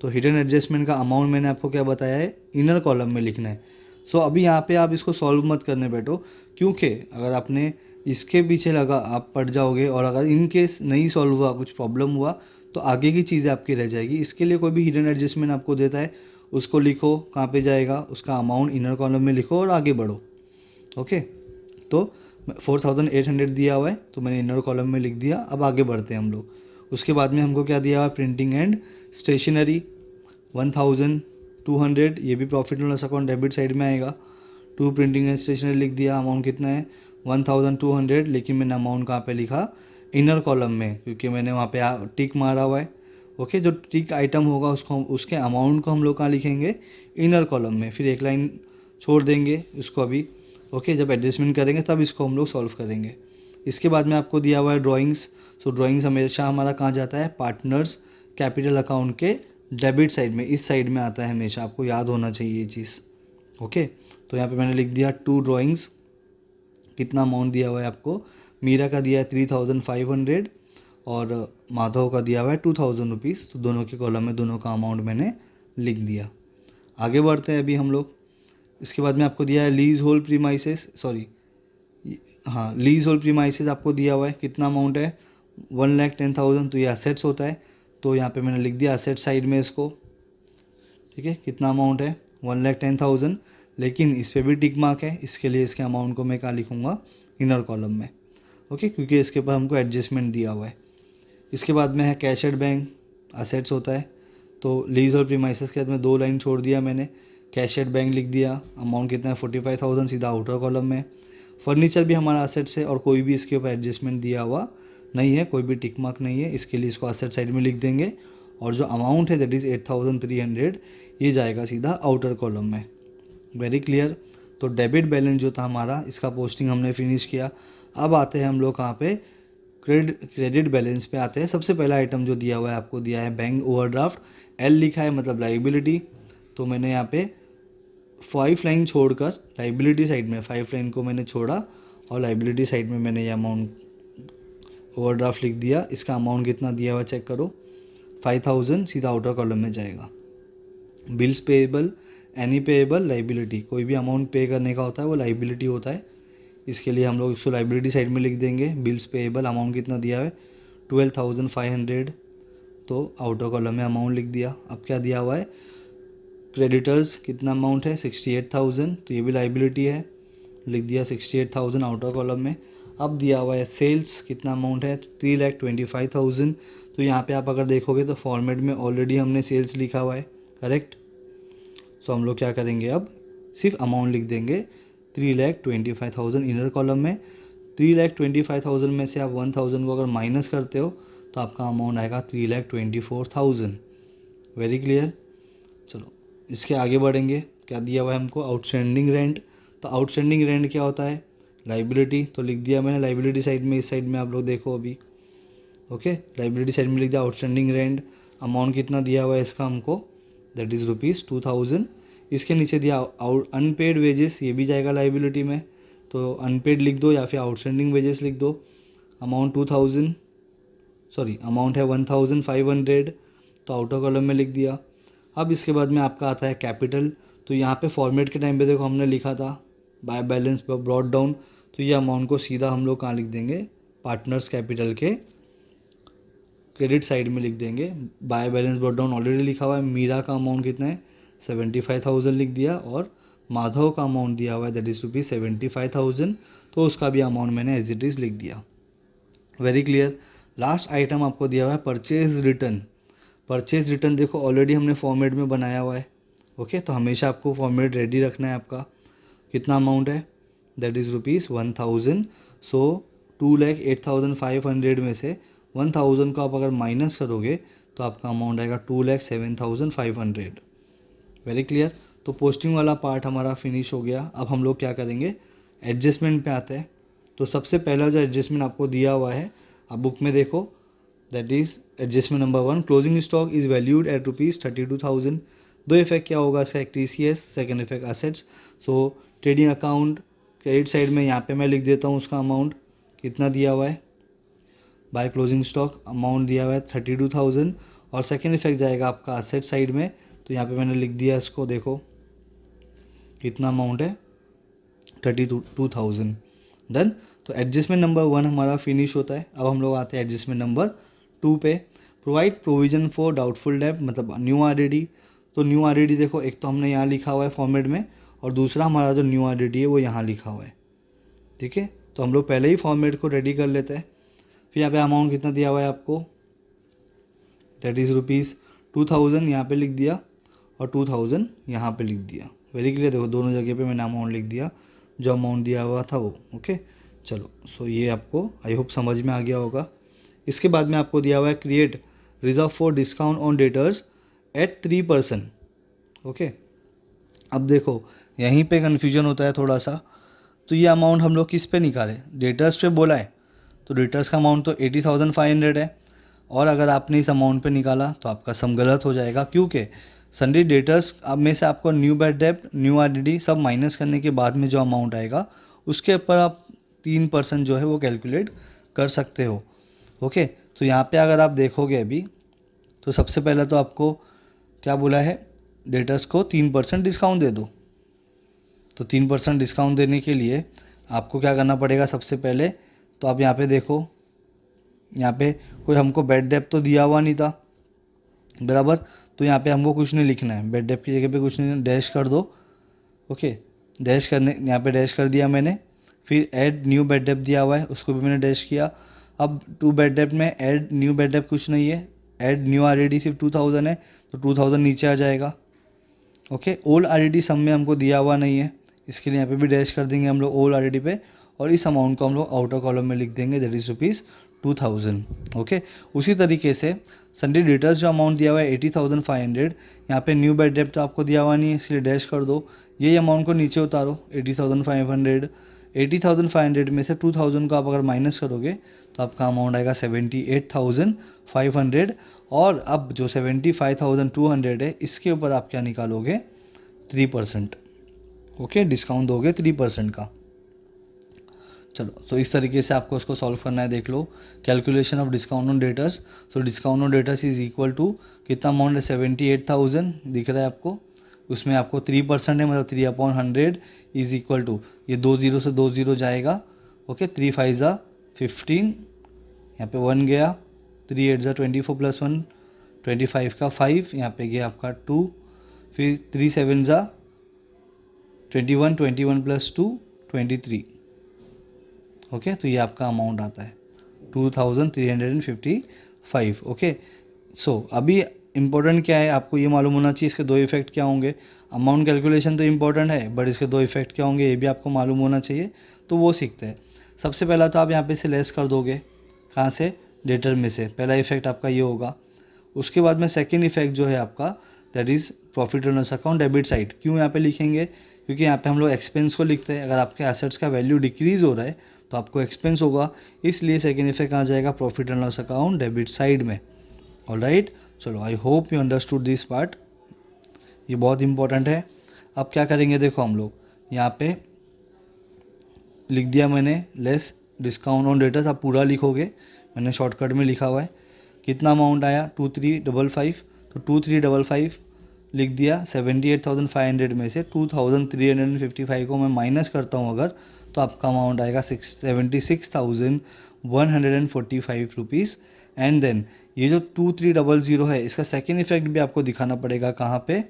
तो हिडन एडजस्टमेंट का अमाउंट मैंने आपको क्या बताया है इनर कॉलम में लिखना है। सो अभी यहाँ पे आप इसको सॉल्व मत करने बैठो, क्योंकि अगर आपने इसके पीछे लगा आप पढ़ जाओगे, और अगर इन केस नहीं सॉल्व हुआ, कुछ प्रॉब्लम हुआ, तो आगे की चीज़ें आपकी रह जाएगी। इसके लिए कोई भी हिडन एडजस्टमेंट आपको देता है उसको लिखो, कहाँ पे जाएगा उसका अमाउंट इनर कॉलम में लिखो और आगे बढ़ो। ओके, तो 4,800 दिया हुआ है, तो मैंने इनर कॉलम में लिख दिया। अब आगे बढ़ते हैं हम लोग। उसके बाद में हमको क्या दिया हुआ है प्रिंटिंग एंड स्टेशनरी 1,200, ये भी profit and loss account debit side में आएगा। टू प्रिंटिंग एंड स्टेशनरी लिख दिया, अमाउंट कितना है 1,200, लेकिन मैंने अमाउंट कहाँ पे लिखा इनर कॉलम में, क्योंकि मैंने वहाँ पे टिक मारा हुआ है। ओके, जो टिक आइटम होगा उसको उसके अमाउंट को हम लोग कहाँ लिखेंगे इनर कॉलम में, फिर एक लाइन छोड़ देंगे उसको अभी। ओके, जब एडजस्टमेंट करेंगे तब इसको हम लोग सॉल्व करेंगे। इसके बाद में आपको दिया हुआ है ड्राइंग्स, सो ड्राइंग्स हमेशा हमारा कहाँ जाता है पार्टनर्स कैपिटल अकाउंट के डेबिट साइड में, इस साइड में आता है हमेशा, आपको याद होना चाहिए ये चीज़। ओके, तो यहाँ पे मैंने लिख दिया 2 ड्राइंग्स, कितना अमाउंट दिया हुआ है आपको, मीरा का दिया है 3,500 और माधव का दिया हुआ है 2,000 रुपीज़, तो दोनों के कॉलम में दोनों का अमाउंट मैंने लिख दिया। आगे बढ़ते हैं अभी हम लोग। इसके बाद में आपको दिया है लीज होल प्रीमाइसेस, हाँ लीज होल प्रीमाइसेस आपको दिया हुआ है, कितना अमाउंट है 1,10,000, तो ये असेट्स होता है, तो यहाँ पे मैंने लिख दिया असेट साइड में इसको। ठीक है, कितना अमाउंट है 1,10,000, लेकिन इस पर भी टिक मार्क है, इसके लिए इसके अमाउंट को मैं क्या लिखूँगा इनर कॉलम में। ओके, क्योंकि इसके ऊपर हमको एडजस्टमेंट दिया हुआ है। इसके बाद में है कैश एट बैंक, असेट्स होता है, तो लीज और प्रीमाइसेस के बाद में 2 लाइन छोड़ दिया मैंने, कैश एट बैंक लिख दिया, अमाउंट कितना है 45,000 सीधा आउटर कॉलम में। फर्नीचर भी हमारा असेट्स है और कोई भी इसके ऊपर एडजस्टमेंट दिया हुआ नहीं है, कोई भी टिक मार्क नहीं है, इसके लिए इसको असेट साइड में लिख देंगे। और जो अमाउंट है दैट इज़ 8,300 ये जाएगा सीधा आउटर कॉलम में। Very clear. तो डेबिट बैलेंस जो था हमारा, इसका पोस्टिंग हमने फिनिश किया। अब आते हैं हम लोग कहाँ पे, क्रेडिट बैलेंस पे आते हैं। सबसे पहला आइटम जो दिया हुआ है आपको दिया है बैंक ओवरड्राफ्ट, एल लिखा है मतलब लाइबिलिटी। तो मैंने यहाँ पे 5 लाइन छोड़कर लाइबिलिटी साइड में 5 लाइन को मैंने छोड़ा और लाइबिलिटी साइड में मैंने ये अमाउंट ओवरड्राफ्ट लिख दिया। इसका अमाउंट कितना दिया हुआ चेक करो, 5,000 सीधा आउटर कॉलम में जाएगा। Bills payable, any payable, liability, कोई भी अमाउंट पे करने का होता है वो लाइबिलिटी होता है, इसके लिए हम लोग इसको लाइबिलिटी साइड में लिख देंगे। बिल्स पेएबल अमाउंट कितना दिया है 12,500, तो आउटर कॉलम में अमाउंट लिख दिया। अब क्या दिया हुआ है, क्रेडिटर्स कितना अमाउंट है 68,000, तो ये भी लाइबिलिटी है, लिख दिया 68,000 आउटर कॉलम में। अब दिया हुआ है सेल्स कितना अमाउंट है 3,25,000, तो यहाँ पे आप अगर देखोगे तो फॉर्मेट में ऑलरेडी हमने सेल्स लिखा हुआ है, करेक्ट। सो हम लोग क्या करेंगे, अब सिर्फ अमाउंट लिख देंगे 3,25,000 इनर कॉलम में। 3,25,000 में से आप 1,000 को अगर माइनस करते हो तो आपका अमाउंट आएगा 3,24,000। Very clear. चलो इसके आगे बढ़ेंगे। क्या दिया हुआ है हमको, आउटस्टैंडिंग रेंट। तो आउटस्टैंडिंग रेंट क्या होता है, लाइबिलिटी, तो लिख दिया मैंने लाइबिलिटी साइड में। इस साइड में आप लोग देखो अभी, ओके, लाइबिलिटी साइड में लिख दिया आउटस्टैंडिंग रेंट। अमाउंट कितना दिया हुआ है इसका हमको, दैट इज़ ₹2,000। इसके नीचे दिया अनपेड वेजेस, ये भी जाएगा लाइबिलिटी में, तो अनपेड लिख दो या फिर आउटस्टैंडिंग वेजेस लिख दो। अमाउंट 2,000, सॉरी अमाउंट है 1,500, तो आउटर कॉलम में लिख दिया। अब इसके बाद में आपका आता है कैपिटल। तो यहाँ पे फॉर्मेट के टाइम पे देखो हमने लिखा था बाय बैलेंस ब्रॉट डाउन, तो ये अमाउंट को सीधा हम लोग कहाँ लिख देंगे, पार्टनर्स कैपिटल के क्रेडिट साइड में लिख देंगे। By balance brought down already लिखा हुआ है। मीरा का अमाउंट कितना है 75,000 लिख दिया, और माधव का अमाउंट दिया हुआ है दैट इज़ ₹75,000, तो उसका भी अमाउंट मैंने एज इट इज़ लिख दिया। Very clear. लास्ट आइटम आपको दिया हुआ है परचेज रिटर्न। परचेज रिटर्न देखो ऑलरेडी हमने फॉर्मेट में बनाया हुआ है, ओके, तो हमेशा आपको फॉर्मेट रेडी रखना है आपका। कितना अमाउंट है, दैट इज़ ₹1,000। सो 2,08,500 में से 1,000 को आप अगर माइनस करोगे तो आपका अमाउंट आएगा 2,07,500। Very clear. तो पोस्टिंग वाला पार्ट हमारा फिनिश हो गया। अब हम लोग क्या करेंगे, एडजस्टमेंट पे आते हैं। तो सबसे पहला जो एडजस्टमेंट आपको दिया हुआ है, आप बुक में देखो, that is adjustment number 1, closing stock is valued at ₹32,000। दो इफेक्ट क्या होगा इसका, एक TCS, सेकेंड इफेक्ट असेट्स। सो ट्रेडिंग अकाउंट क्रेडिट साइड में यहाँ पे मैं लिख देता हूँ उसका अमाउंट कितना दिया हुआ है, बाय क्लोजिंग स्टॉक अमाउंट दिया हुआ है 32,000, और सेकेंड इफेक्ट जाएगा आपका असेट साइड में। तो यहाँ पे मैंने लिख दिया इसको, देखो कितना अमाउंट है 32,000। डन। तो एडजस्टमेंट नंबर 1 हमारा फिनिश होता है। अब हम लोग आते हैं एडजस्टमेंट नंबर 2 पे। प्रोवाइड प्रोविजन फॉर डाउटफुल डेब्ट, मतलब न्यू RDD। तो न्यू RDD देखो, एक तो हमने यहाँ लिखा हुआ है फॉर्मेट में, और दूसरा हमारा जो न्यू RDD है वो यहाँ लिखा हुआ है, ठीक है। तो हम लोग पहले ही फॉर्मेट को रेडी कर लेते हैं। फिर यहाँ पे अमाउंट कितना दिया हुआ है आपको, दैट इज़ ₹2,000 यहाँ पे लिख दिया, और 2,000 यहाँ पे लिख दिया। Very clear. देखो दोनों जगह पे मैंने अमाउंट लिख दिया, जो अमाउंट दिया हुआ था वो, ओके। चलो, सो ये आपको आई होप समझ में आ गया होगा। इसके बाद में आपको दिया हुआ है create reserve for discount on debtors at 3%, okay. अब देखो यहीं पे कन्फ्यूजन होता है थोड़ा सा। तो ये अमाउंट हम लोग किस पे निकालें, डेटर्स पे बोला है, तो डेटर्स का अमाउंट तो 80,500 है, और अगर आपने इस अमाउंट पे निकाला तो आपका सम गलत हो जाएगा, क्योंकि सन्डी डेटर्स अब में से आपको न्यू बैड डेप्ट, न्यू RDD सब माइनस करने के बाद में जो अमाउंट आएगा उसके ऊपर आप 3% जो है वो कैलकुलेट कर सकते हो, ओके। तो यहाँ पे अगर आप देखोगे अभी, तो सबसे पहले तो आपको क्या बोला है, डेटर्स को 3% डिस्काउंट दे दो। तो 3% डिस्काउंट देने के लिए आपको क्या करना पड़ेगा, सबसे पहले तो आप यहाँ पे देखो, यहाँ पे कोई हमको बैड डेप्ट तो दिया हुआ नहीं था, बराबर। तो यहाँ पे हमको कुछ नहीं लिखना है, बैड डेप्ट की जगह पे कुछ नहीं, डैश कर दो, ओके। डैश करने, यहाँ पे डैश कर दिया मैंने। फिर ऐड न्यू बैड डेप्ट दिया हुआ है, उसको भी मैंने डैश किया। अब टू बैड डेप्ट में ऐड न्यू बैड डेप्ट कुछ नहीं है, ऐड न्यू RED सिर्फ 2000 है तो 2000 नीचे आ जाएगा। ओके, ओल्ड RED सम में हमको दिया हुआ नहीं है, इसके लिए यहाँ पे भी डैश कर देंगे हम लोग ओल्ड RED पे, और इस अमाउंट को हम लोग आउटर कॉलम में लिख देंगे, दैट इज़ ₹2000। ओके, उसी तरीके से सन्डे डेटर्स जो अमाउंट दिया हुआ है 80,500, यहाँ पे न्यू बैड डेब्ट आपको दिया हुआ नहीं है, इसलिए डैश कर दो। ये अमाउंट को नीचे उतारो 80,500, 80,500 में से 2000 को आप अगर माइनस करोगे तो आपका अमाउंट आएगा 78,500, और अब जो 75,200 है इसके ऊपर आप क्या निकालोगे, 3%। ओके, डिस्काउंट दोगे 3% का। चलो, सो इस तरीके से आपको उसको सॉल्व करना है, देख लो। Calculation of discount on debtors, so discount on debtors is equal to कितना अमाउंट है, 78,000 दिख रहा है आपको, उसमें आपको 3% है, मतलब 3/100 इज इक्वल टू, ये 2 0 से 2 0 जाएगा। ओके, 3 5 ज़ा 15, यहाँ पे 1 गया, 3 8 ज़ा 24 प्लस 1 25 का 5, यहाँ पे गया आपका 2, फिर 3 7 ज़ा 21, 21 प्लस 2 23। ओके, तो ये आपका अमाउंट आता है 2355। ओके, सो अभी इम्पोर्टेंट क्या है, आपको ये मालूम होना चाहिए इसके दो इफेक्ट क्या होंगे। अमाउंट कैलकुलेशन तो इम्पोर्टेंट है, बट इसके दो इफेक्ट क्या होंगे ये भी आपको मालूम होना चाहिए, तो वो सीखते हैं। सबसे पहला तो आप यहाँ पे से लेस कर दोगे, कहाँ से, डेटर में से, पहला इफेक्ट आपका ये होगा। उसके बाद में सेकेंड इफेक्ट जो है आपका, that is profit and loss account debit side. क्यों यहाँ पे लिखेंगे, क्योंकि यहाँ पे हम लोग एक्सपेंस को लिखते हैं, अगर आपके एसेट्स का वैल्यू डिक्रीज़ हो रहा है तो आपको एक्सपेंस होगा, इसलिए सेकेंड इफेक्ट आ जाएगा profit and loss account debit side में। ऑलराइट, चलो, I hope you understood this part, ये बहुत इंपॉर्टेंट है। अब क्या करेंगे, देखो हम लोग यहाँ पे लिख दिया मैंने लेस डिस्काउंट ऑन डेटर्स, आप पूरा लिखोगे, मैंने शॉर्टकट में लिखा हुआ है। कितना अमाउंट आया, 2355, तो 2355 लिख दिया। 78,500 में से 2,355 को मैं माइनस करता हूँ अगर, तो आपका अमाउंट आएगा 76,145 रुपीज़। एंड देन ये जो 2300 है, इसका सेकेंड इफेक्ट भी आपको दिखाना पड़ेगा, कहाँ पे,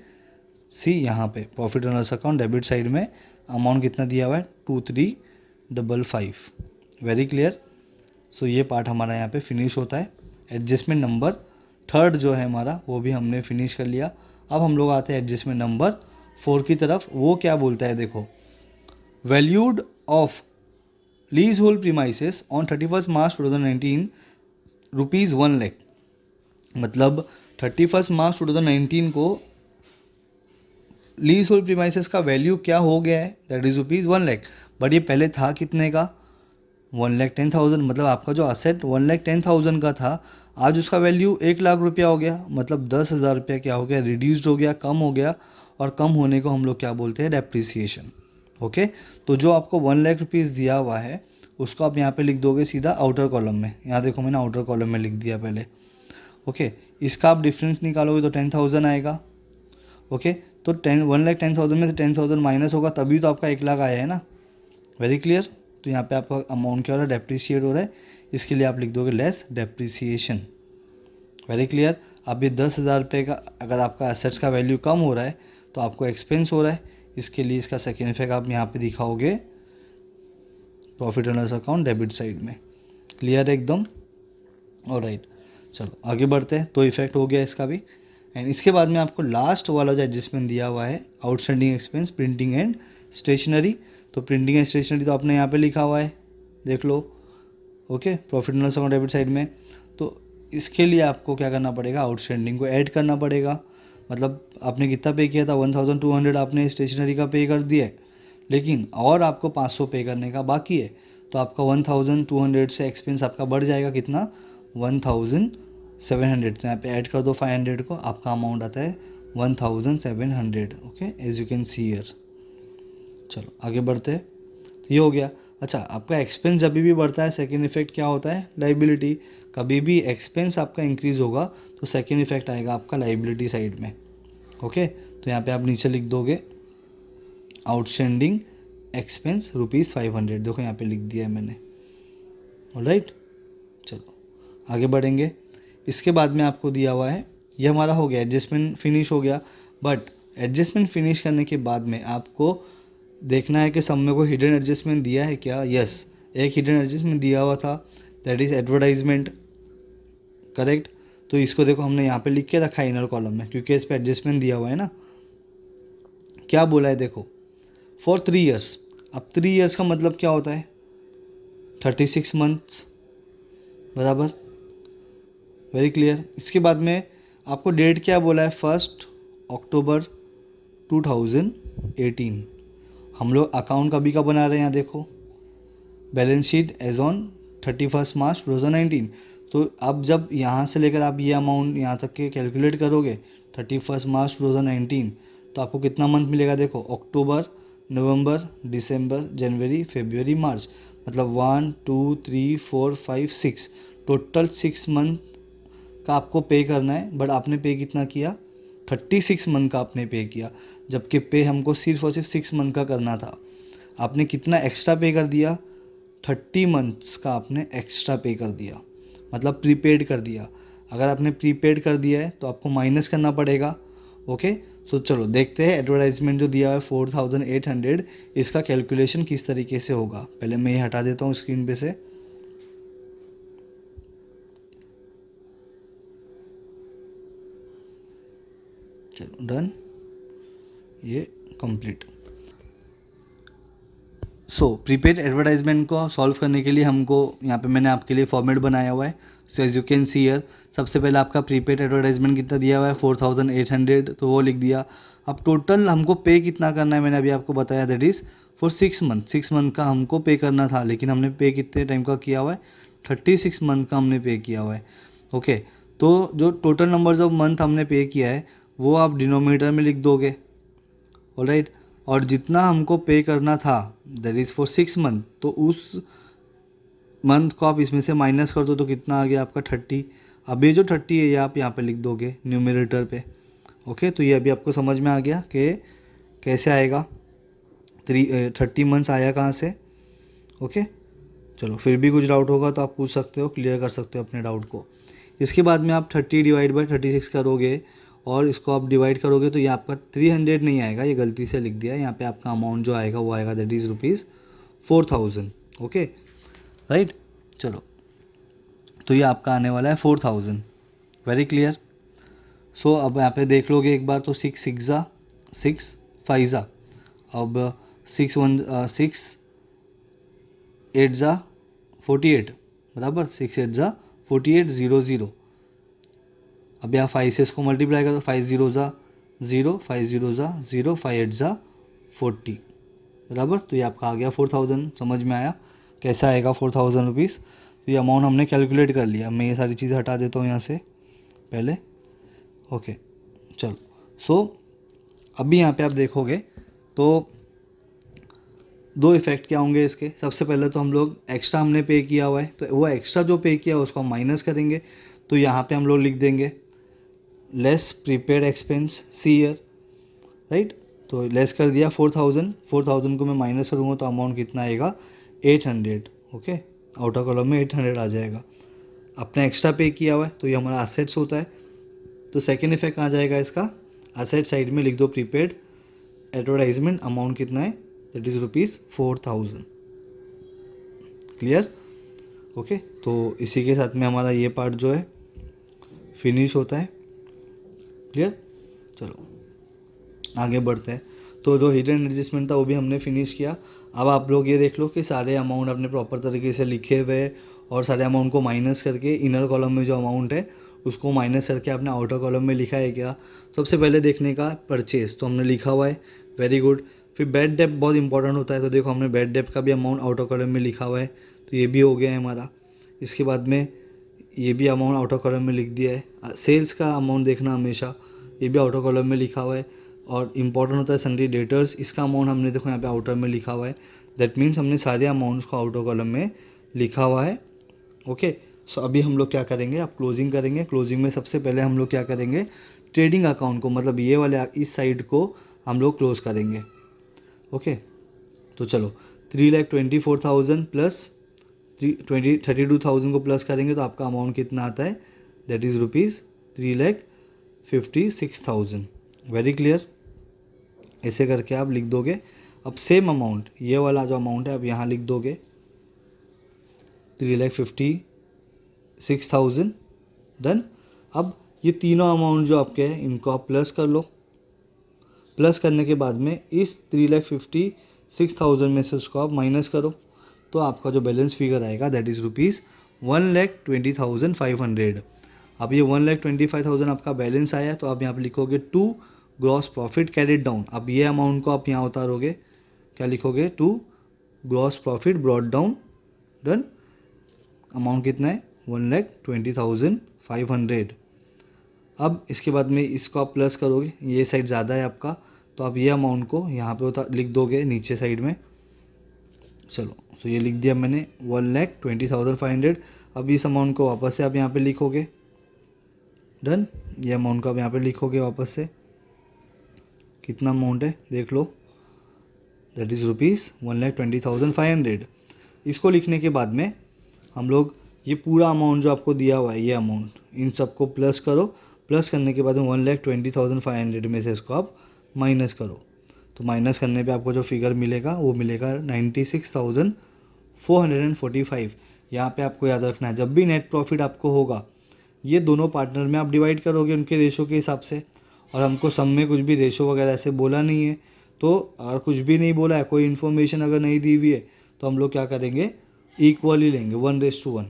सी यहाँ पे profit and loss account debit side में अमाउंट कितना दिया हुआ है, 2355। Very clear. सो ये पार्ट हमारा यहाँ पे फिनिश होता है। एडजस्टमेंट नंबर थर्ड जो है हमारा, वो भी हमने फिनिश कर लिया। अब हम लोग आते हैं एडजस्टमेंट नंबर 4 की तरफ। वो क्या बोलता है, देखो, valued of lease hold premises on 31 March 2019 rupees 1 lakh. मतलब 31 मार्च 2019 को लीज होल्ड प्रीमाइसेस का वैल्यू क्या हो गया है, that is rupees 1 lakh. But ये पहले था कितने का, 1,10,000। मतलब आपका जो असेट 1,10,000 का था, आज उसका वैल्यू 1 लाख रुपया हो गया। मतलब 10,000 रुपया क्या हो गया, रिड्यूस्ड हो गया, कम हो गया। और कम होने को हम लोग क्या बोलते हैं, डेप्रिसिएशन। ओके, तो जो आपको 1 लाख रुपीज़ दिया हुआ है उसको आप यहाँ पे लिख दोगे सीधा आउटर कॉलम में। यहाँ देखो मैंने आउटर कॉलम में लिख दिया पहले। ओके, इसका आप डिफरेंस निकालोगे तो 10,000 आएगा। ओके, तो 1,10,000 में से 10,000 माइनस होगा, तभी तो आपका 1 लाख आया है ना। Very clear. तो यहाँ पे आपका अमाउंट क्या हो रहा है, डेप्रिशिएट हो रहा है, इसके लिए आप लिख दोगे लेस डेप्रिसिएशन। Very clear. अब ये 10,000 रुपये का अगर आपका एसेट्स का वैल्यू कम हो रहा है तो आपको एक्सपेंस हो रहा है, इसके लिए इसका सेकेंड इफेक्ट आप यहाँ पे दिखाओगे profit and loss account debit side में। क्लियर है एकदम। ऑलराइट, चलो आगे बढ़ते हैं। तो इफेक्ट हो गया इसका भी। एंड इसके बाद में आपको लास्ट वाला जो एडजस्टमेंट दिया हुआ है, outstanding expense printing and stationery. तो प्रिंटिंग एंड स्टेशनरी तो आपने यहाँ पे लिखा हुआ है, देख लो। Okay, profit and loss account debit side में। तो इसके लिए आपको क्या करना पड़ेगा, आउटस्टैंडिंग को ऐड करना पड़ेगा। मतलब आपने कितना पे किया था, 1,200 आपने स्टेशनरी का पे कर दिया है, लेकिन और आपको 500 पे करने का बाकी है। तो आपका 1,200 से एक्सपेंस आपका बढ़ जाएगा, कितना, 1,700। तो यहाँ पे ऐड कर दो 500 को, आपका अमाउंट आता है 1,700। Okay, as you can see here. चलो आगे बढ़ते हैं। तो ये हो गया। अच्छा, आपका एक्सपेंस जब भी बढ़ता है, सेकेंड इफेक्ट क्या होता है, लाइबिलिटी। कभी भी एक्सपेंस आपका इंक्रीज़ होगा तो सेकेंड इफेक्ट आएगा आपका लाइबिलिटी साइड में। ओके, तो यहाँ पे आप नीचे लिख दोगे आउटस्टैंडिंग एक्सपेंस ₹500। देखो यहाँ पे लिख दिया है मैंने। ऑलराइट, चलो आगे बढ़ेंगे। इसके बाद में आपको दिया हुआ है, ये हमारा हो गया, एडजस्टमेंट फिनिश हो गया। बट एडजस्टमेंट फिनिश करने के बाद में आपको देखना है कि सब में को हिडन एडजस्टमेंट दिया है क्या। यस, एक हिडन एडजस्टमेंट दिया हुआ था, दैट इज़ एडवर्टाइजमेंट। करेक्ट। तो इसको देखो हमने यहाँ पे लिख के रखा है इनर कॉलम में, क्योंकि इस पर एडजस्टमेंट दिया हुआ है ना। क्या बोला है देखो, फॉर 3 ईयर्स। अब 3 ईयर्स का मतलब क्या होता है, 36 मंथ्स, बराबर, वेरी क्लियर। इसके बाद में आपको डेट क्या बोला है, 1 अक्टूबर 2018। हम लोग अकाउंट कभी का बना रहे हैं, यहाँ देखो balance sheet as on 31 March 2019। तो अब जब यहाँ से लेकर आप ये अमाउंट यहाँ तक के कैलकुलेट करोगे 31 मार्च 2019, तो आपको कितना मंथ मिलेगा देखो, अक्टूबर, नवंबर, दिसंबर, जनवरी, फरवरी, मार्च, मतलब 1 2 3 4 5 6, टोटल 6 मंथ का आपको पे करना है। बट आपने पे कितना किया, 36 मंथ का आपने पे किया, जबकि पे हमको सिर्फ और सिर्फ 6 मंथ का करना था। आपने कितना एक्स्ट्रा पे कर दिया, 30 मंथ्स का आपने एक्स्ट्रा पे कर दिया, मतलब प्रीपेड कर दिया। अगर आपने प्रीपेड कर दिया है तो आपको माइनस करना पड़ेगा। ओके, सो चलो देखते हैं एडवर्टाइजमेंट जो दिया है 4800, इसका कैलकुलेशन किस तरीके से होगा। पहले मैं ये हटा देता हूँ स्क्रीन पे से। चलो डन, ये कंप्लीट। सो प्रीपेड एडवर्टाइजमेंट को सॉल्व करने के लिए हमको यहाँ पे मैंने आपके लिए फॉर्मेट बनाया हुआ है। So as you can see here, सबसे पहले आपका प्रीपेड एडवर्टाइजमेंट कितना दिया हुआ है, 4800, तो वो लिख दिया। अब टोटल हमको पे कितना करना है, मैंने अभी आपको बताया, that is for 6 month. 6 month का हमको पे करना था, लेकिन हमने पे कितने टाइम का किया हुआ है, 36 मंथ का हमने पे किया हुआ है। ओके, तो जो टोटल नंबर्स ऑफ मंथ हमने पे किया है वो आप डिनोमिनेटर में लिख दोगे, ऑलराइट। और जितना हमको पे करना था दैट इज़ फॉर 6 मंथ, तो उस मंथ को आप इसमें से माइनस कर दो, तो कितना आ गया आपका 30। अब ये जो 30 है ये आप यहाँ पे लिख दोगे न्यूमरेटर पे। ओके, तो ये अभी आपको समझ में आ गया कि कैसे आएगा, 30 मंथ्स आया कहाँ से। ओके, चलो फिर भी कुछ डाउट होगा तो आप पूछ सकते हो, क्लियर कर सकते हो अपने डाउट को। इसके बाद में आप 30 डिवाइड बाई 36 करोगे और इसको आप डिवाइड करोगे, तो ये आपका 300 नहीं आएगा, ये गलती से लिख दिया है यहाँ पे। आपका अमाउंट जो आएगा वो आएगा दैट इज़ ₹4000। Okay, right. चलो, तो ये आपका आने वाला है 4000, वेरी क्लियर। सो अब यहाँ पे देख लोगे एक बार, तो 6 6 ज़ा 6 5 ज़ा, अब 6 1 6 8 ज़ा 48, बराबर, 6 8 ज़ा 48 0 0। अब यहाँ 5 से इसको मल्टीप्लाई करो, 5 0 ज़ा 0, 5 0 ज़ा 0, 5 8 ज़ा 40, बराबर। तो ये आपका आ गया 4000। समझ में आया कैसा आएगा 4000 रुपीज़। तो ये अमाउंट हमने कैलकुलेट कर लिया। मैं ये सारी चीज़ें हटा देता हूँ यहाँ से पहले। ओके, चलो। सो अभी यहाँ पे आप देखोगे तो दो इफ़ेक्ट क्या होंगे इसके। सबसे पहले तो हम लोग एक्स्ट्रा हमने पे किया हुआ है, तो वो एक्स्ट्रा जो पे किया है उसको हम माइनस करेंगे। तो यहाँ पे हम लोग लिख देंगे लेस प्रीपेड एक्सपेंस सी ईयर, राइट। तो लेस कर दिया 4000 को मैं माइनस करूँगा तो अमाउंट कितना आएगा, 800। ओके, आउटर कॉलम में 800 आ जाएगा। अपने एक्स्ट्रा पे किया हुआ है तो ये हमारा असेट्स होता है। तो सेकेंड इफेक्ट कहाँ जाएगा इसका, असेट साइड में लिख दो प्रीपेड एडवर्टाइजमेंट, अमाउंट कितना है, दैट इज़ ₹4000। क्लियर। ओके, तो इसी के साथ में हमारा ये पार्ट जो है फिनिश होता है। क्लियर, चलो आगे बढ़ते हैं। तो जो हिडन एडजस्टमेंट था वो भी हमने फिनिश किया। अब आप लोग ये देख लो कि सारे अमाउंट अपने प्रॉपर तरीके से लिखे हुए और सारे अमाउंट को माइनस करके इनर कॉलम में जो अमाउंट है उसको माइनस करके आपने आउटर कॉलम में लिखा है क्या। सबसे पहले देखने का परचेज तो हमने लिखा हुआ है, वेरी गुड। फिर बैड डेप्ट बहुत इंपॉर्टेंट होता है, तो देखो हमने बैड डेप्ट का भी अमाउंट आउटर कॉलम में लिखा हुआ है, तो ये भी हो गया है हमारा। इसके बाद में ये भी अमाउंट आउटर कॉलम में लिख दिया है। सेल्स का अमाउंट देखना हमेशा, ये भी आउटर कॉलम में लिखा हुआ है। और इम्पॉर्टेंट होता है सन्डी डेटर्स, इसका अमाउंट हमने देखो यहाँ पे आउटर में लिखा हुआ है। दैट मीन्स हमने सारे अमाउंट्स को आउटर कॉलम में लिखा हुआ है। ओके, सो अभी हम लोग क्या करेंगे, अब क्लोजिंग करेंगे। क्लोजिंग में सबसे पहले हम लोग क्या करेंगे, ट्रेडिंग अकाउंट को, मतलब ये वाले इस साइड को हम लोग क्लोज करेंगे। ओके, तो चलो 3,24,000 प्लस 32,000 को प्लस करेंगे तो आपका अमाउंट कितना आता है, दैट इज़ ₹3,56,000। Very clear. ऐसे करके आप लिख दोगे। अब सेम अमाउंट, ये वाला जो अमाउंट है आप यहाँ लिख दोगे 3,56,000। डन। अब ये तीनों अमाउंट जो आपके हैं इनको आप प्लस कर लो। प्लस करने के बाद में इस 3,56,000 में से उसको आप माइनस करो, तो आपका जो बैलेंस फिगर आएगा दैट इज़ रुपीज़ 1,20,500। अब ये 1,25,000 आपका बैलेंस आया, तो आप यहाँ पे लिखोगे to gross profit carried down. अब ये अमाउंट को आप यहाँ उतारोगे, क्या लिखोगे, to gross profit brought down. Done. Amount कितना है, 1,20,500। अब इसके बाद में इसको आप प्लस करोगे, ये साइड ज़्यादा है आपका, तो आप ये अमाउंट को यहाँ पे लिख दोगे नीचे साइड में। चलो, तो ये लिख दिया मैंने 1,20,500। अब इस अमाउंट को वापस से आप यहाँ पे लिखोगे। डन। ये अमाउंट को आप यहाँ पे लिखोगे वापस से, कितना अमाउंट है देख लो, दैट इज़ रुपीज़ 1,20,500। इसको लिखने के बाद में हम लोग ये पूरा अमाउंट जो आपको दिया हुआ है, ये अमाउंट, इन सबको प्लस करो। प्लस करने के बाद में 1,20,500 में से इसको आप माइनस करो, तो माइनस करने पे आपको जो फिगर मिलेगा वो मिलेगा 96,445। यहाँ पे आपको याद रखना है, जब भी नेट प्रॉफिट आपको होगा ये दोनों पार्टनर में आप डिवाइड करोगे उनके रेशो के हिसाब से। और हमको सम में कुछ भी रेशो वगैरह ऐसे बोला नहीं है, तो अगर कुछ भी नहीं बोला है, कोई इन्फॉर्मेशन अगर नहीं दी हुई है, तो हम लोग क्या करेंगे, इक्वली लेंगे 1:1।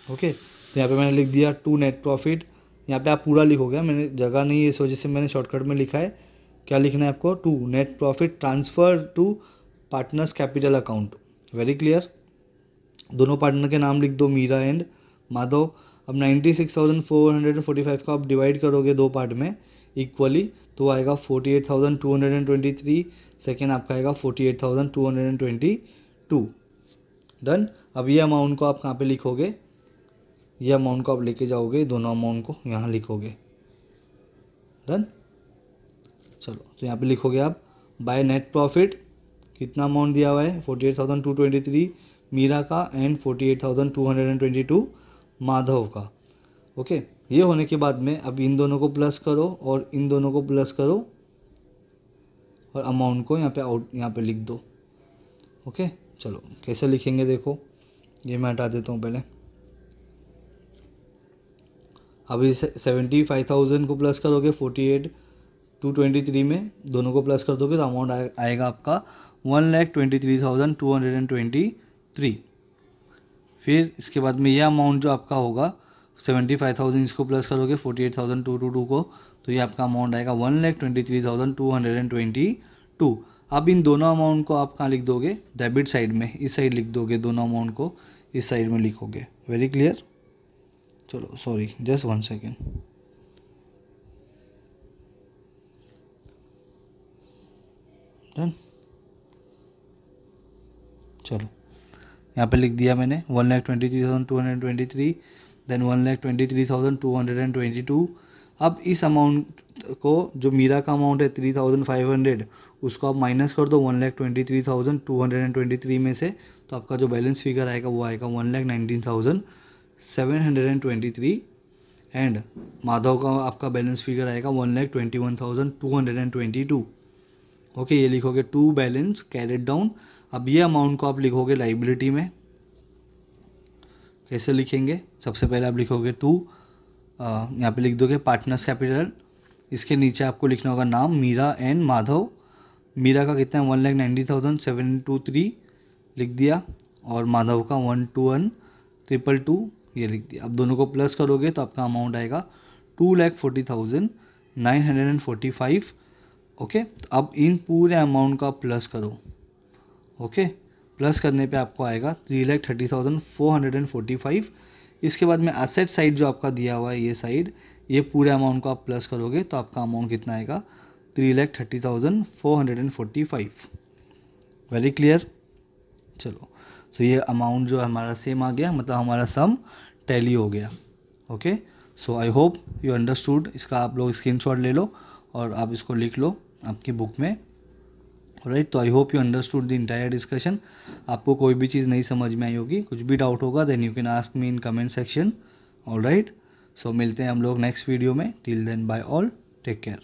ओके, तो यहाँ पे मैंने लिख दिया टू नेट प्रॉफिट। यहाँ पे आप पूरा लिखोगे, मैंने जगह नहीं है इस वजह से मैंने शॉर्टकट में लिखा है। क्या लिखना है आपको, to net profit transfer to partners capital account. Very clear. दोनों पार्टनर के नाम लिख दो, मीरा एंड माधव। अब 96,445 को आप डिवाइड करोगे दो पार्ट में इक्वली, तो आएगा 48,223। सेकेंड आपका आएगा 48,222। डन। अब ये अमाउंट को आप कहाँ पे लिखोगे, ये अमाउंट को आप लेके जाओगे, दोनों अमाउंट को यहाँ लिखोगे। डन। चलो, तो यहाँ पे लिखोगे आप बाय नेट प्रॉफिट, कितना अमाउंट दिया हुआ है, 48,223 मीरा का एंड 48,222 माधव का। ओके, ये होने के बाद में अब इन दोनों को प्लस करो और इन दोनों को प्लस करो और अमाउंट को यहाँ पे लिख दो। ओके, चलो कैसे लिखेंगे देखो, ये मैं हटा देता हूँ पहले। अब इस 75,000 को प्लस करोगे 48,223 में, दोनों को प्लस कर दोगे तो अमाउंट आएगा आपका 1,23,223। फिर इसके बाद में ये अमाउंट जो आपका होगा 75,000, इसको प्लस करोगे 48,222 को, तो ये आपका अमाउंट आएगा 1,23,222। अब इन दोनों अमाउंट को आप कहाँ लिख दोगे, डेबिट साइड में, इस साइड लिख दोगे, दोनों अमाउंट को इस साइड में लिखोगे। Very clear. चलो सॉरी, जस्ट 1 सेकेंड। डन। चलो, यहाँ पे लिख दिया मैंने 1,23,223, देन 1,23,222। अब इस अमाउंट को, जो मीरा का अमाउंट है 3,500, उसको आप माइनस कर दो 1,23,223 में से, तो आपका जो बैलेंस फिगर आएगा वो आएगा 1,19,723। एंड माधव का आपका बैलेंस फिगर आएगा 1,21,222। ओके, ये लिखोगे टू बैलेंस कैरिड डाउन। अब ये अमाउंट को आप लिखोगे लाइबिलिटी में। कैसे लिखेंगे, सबसे पहले आप लिखोगे टू, यहाँ पे लिख दोगे पार्टनर्स कैपिटल, इसके नीचे आपको लिखना होगा नाम मीरा एंड माधव। मीरा का कितना है 1,90,723 लिख दिया, और माधव का 1,21,222 ये लिख दिया। अब दोनों को प्लस करोगे तो आपका अमाउंट आएगा 2,40,945। ओके, अब इन पूरे अमाउंट का प्लस करो। ओके, प्लस करने पे आपको आएगा 3,30,445। इसके बाद में एसेट साइड जो आपका दिया हुआ है, ये साइड, ये पूरे अमाउंट को आप प्लस करोगे तो आपका अमाउंट कितना आएगा 3,30,445। Very clear. चलो, तो ये अमाउंट जो हमारा सेम आ गया, मतलब हमारा सम टैली हो गया। Okay, so I hope you understood. इसका आप लोग स्क्रीनशॉट ले लो और आप इसको लिख लो आपकी बुक में। राइट, तो I hope you understood the entire discussion. आपको कोई भी चीज़ नहीं समझ में आई होगी, कुछ भी डाउट होगा then you can ask me in comment section. All right, so मिलते हैं हम लोग नेक्स्ट वीडियो में। Till then bye all, take care.